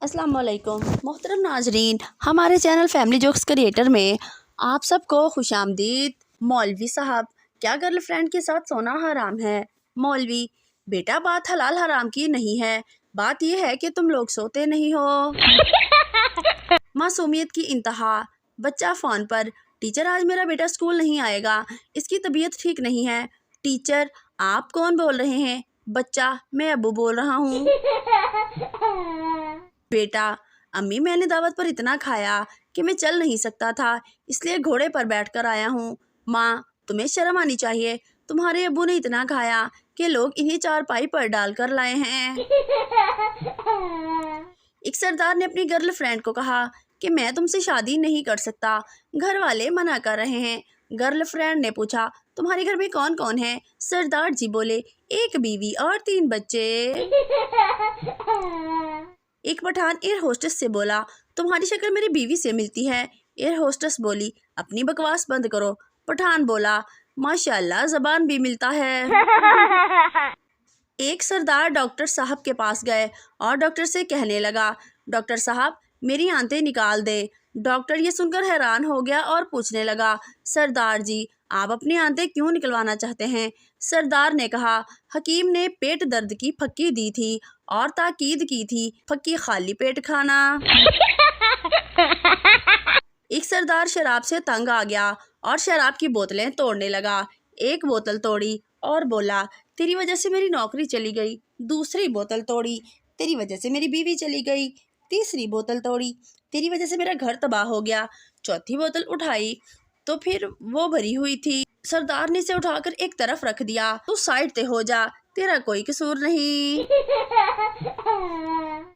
अस्सलाम वालेकुम मोहतरम नाजरीन, हमारे चैनल फैमिली जोक्स क्रिएटर में आप सबको खुशामदीद। मौलवी साहब, क्या गर्लफ्रेंड के साथ सोना हराम है? मौलवी, बेटा बात हलाल हराम की नहीं है, बात यह है कि तुम लोग सोते नहीं हो। मासूमियत की इंतहा। बच्चा फ़ोन पर, टीचर आज मेरा बेटा स्कूल नहीं आएगा, इसकी तबीयत ठीक नहीं है। टीचर, आप कौन बोल रहे हैं? बच्चा, मैं अब्बू बोल रहा हूँ। बेटा, अम्मी मैंने दावत पर इतना खाया कि मैं चल नहीं सकता था, इसलिए घोड़े पर बैठकर आया हूँ। माँ, तुम्हें शर्म आनी चाहिए, तुम्हारे अब्बू ने इतना खाया कि लोग इन्हें चारपाई पर डालकर लाए हैं। एक सरदार ने अपनी गर्लफ्रेंड को कहा कि मैं तुमसे शादी नहीं कर सकता, घर वाले मना कर रहे हैं। गर्लफ्रेंड ने पूछा, तुम्हारे घर में कौन कौन है? सरदार जी बोले, एक बीवी और 3 बच्चे। एक पठान एयर होस्टेस से बोला, तुम्हारी शक्ल मेरी बीवी से मिलती है। एयर होस्टेस बोली, अपनी बकवास बंद करो। पठान बोला, माशाल्लाह ज़बान भी मिलता है। एक सरदार डॉक्टर साहब के पास गए और डॉक्टर से कहने लगा, डॉक्टर साहब मेरी आंतें निकाल दें। डॉक्टर ये सुनकर हैरान हो गया और पूछने लगा, सरदार जी आप अपनी आंतें क्यों निकलवाना चाहते हैं? सरदार ने कहा, हकीम ने पेट दर्द की फक्की दी थी और ताकीद की थी फक्की खाली पेट खाना। एक सरदार शराब से तंग आ गया और शराब की बोतलें तोड़ने लगा। एक बोतल तोड़ी और बोला, तेरी वजह से मेरी नौकरी चली गई। दूसरी बोतल तोड़ी, तेरी वजह से मेरी बीवी चली गई। तीसरी बोतल तोड़ी, तेरी वजह से मेरा घर तबाह हो गया। चौथी बोतल उठाई तो फिर वो भरी हुई थी। सरदार ने इसे उठाकर एक तरफ रख दिया। तू साइड पे हो जा, तेरा कोई कसूर नहीं।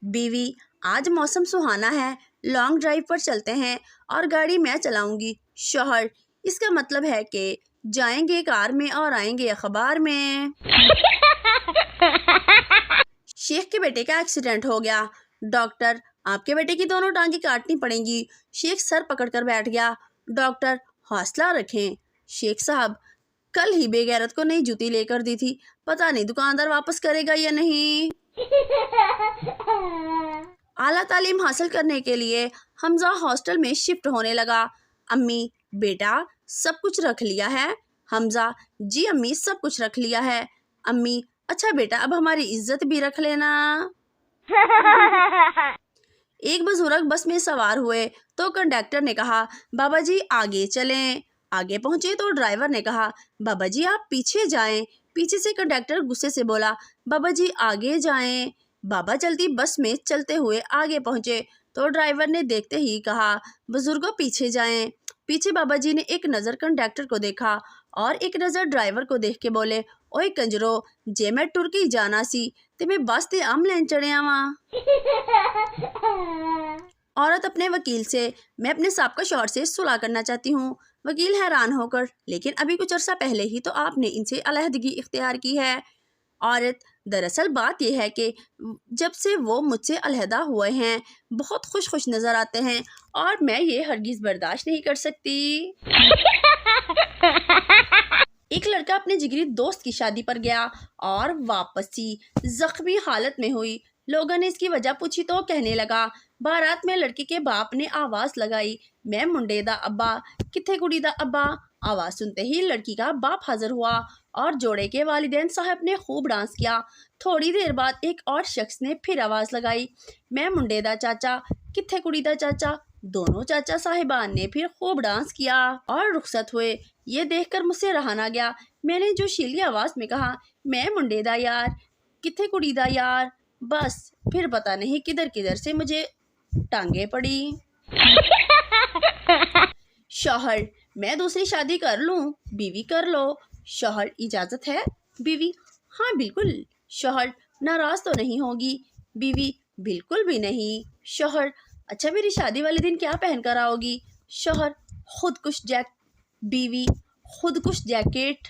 बीवी, आज मौसम सुहाना है, लॉन्ग ड्राइव पर चलते हैं और गाड़ी मैं चलाऊंगी। शौहर, इसका मतलब है कि जाएंगे कार में और आएंगे अखबार में। शेख के बेटे का एक्सीडेंट हो गया। डॉक्टर, आपके बेटे की दोनों टांगे काटनी पड़ेंगी। शेख सर पकड़कर बैठ गया। डॉक्टर, हौसला रखें। शेख साहब, कल ही बेगैरत को नई जूती लेकर दी थी, पता नहीं दुकानदार वापस करेगा या नहीं। आला तालीम हासिल करने के लिए हमजा हॉस्टल में शिफ्ट होने लगा। अम्मी, बेटा सब कुछ रख लिया है? हमजा, जी अम्मी सब कुछ रख लिया है। अम्मी, अच्छा बेटा अब हमारी इज्जत भी रख लेना। एक बुजुर्ग बस में सवार हुए तो कंडक्टर ने कहा, बाबा जी आगे चलें। आगे पहुंचे तो ड्राइवर ने कहा, बाबा जी आप पीछे जाएं। पीछे से कंडक्टर गुस्से से बोला, बाबा जी आगे जाएं। बाबा चलती बस में चलते हुए आगे पहुंचे तो ड्राइवर ने देखते ही कहा, बुजुर्गों पीछे जाएं। पीछे बाबा जी ने एक नज़र कंडक्टर को देखा और एक नज़र ड्राइवर को देख के बोले, ओए कंजरो, जे मैं तुर्की जाना सी ते मैं बस ते आम लैन चढ़िया वहाँ। औरत अपने वकील से, मैं अपने साबका शौहर से सुलह करना चाहती हूँ। वकील हैरान होकर, लेकिन अभी कुछ अरसा पहले ही तो आपने इनसे अलहदगी इख्तियार की है। औरत, दरअसल बात यह है कि जब से वो मुझसे अलहदा हुए हैं बहुत खुश नज़र आते हैं और मैं ये हरगिज़ बर्दाश्त नहीं कर सकती। एक लड़का अपने जिगरी दोस्त की शादी पर गया और वापसी जख्मी हालत में हुई। लोगों ने इसकी वजह पूछी तो कहने लगा, बारात में लड़की के बाप ने आवाज़ लगाई, मैं मुंडे दा अब्बा, किथे कुड़ी दा अब्बा। आवाज़ सुनते ही लड़की का बाप हाजिर हुआ और जोड़े के वालिदैन साहब ने खूब डांस किया। थोड़ी देर बाद एक और शख्स ने फिर आवाज़ लगाई, मैं मुंडे दा चाचा, किथे कुड़ी दा चाचा। दोनों चाचा साहिबान ने फिर खूब डांस किया और रुखसत हुए। ये देखकर मुझसे रहा ना गया। मैंने जो शीली आवाज़ में कहा, मैं मुंडे दा यार, किथे कुड़ी दा यार। बस फिर पता नहीं किधर किधर से मुझे टांगे पड़ी। शौहर, मैं दूसरी शादी कर लूं? बीवी, कर लो। शौहर, इजाज़त है? बीवी, हाँ बिल्कुल। शौहर, नाराज़ तो नहीं होगी? बीवी, बिल्कुल भी नहीं। शौहर, अच्छा मेरी शादी वाले दिन क्या पहन कर आओगी? शौहर, खुदकुश बीवी, खुदकुश जैकेट।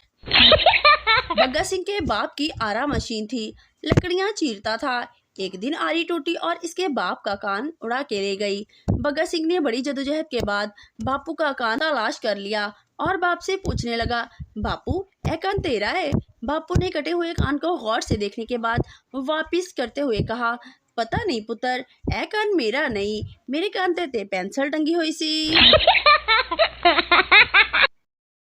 बग्गा सिंह के बाप की आरा मशीन थी, लकड़ियां चीरता था। एक दिन आरी टूटी और इसके बाप का कान उड़ा के ले गई। बग्गा सिंह ने बड़ी जदोजहद के बाद बापू का कान तलाश कर लिया और बाप से पूछने लगा, बापू ए कान तेरा है? बापू ने कटे हुए कान को गौर से देखने के बाद वापिस करते हुए कहा, ਪਤਾ ਨਹੀਂ ਪੁੱਤਰ, ਇਹ ਕੰਨ ਮੇਰਾ ਨਹੀਂ, ਮੇਰੇ ਕੰਨ ਤੇ ਪੈਨਸਲ ਟੰਗੀ ਹੋਈ ਸੀ।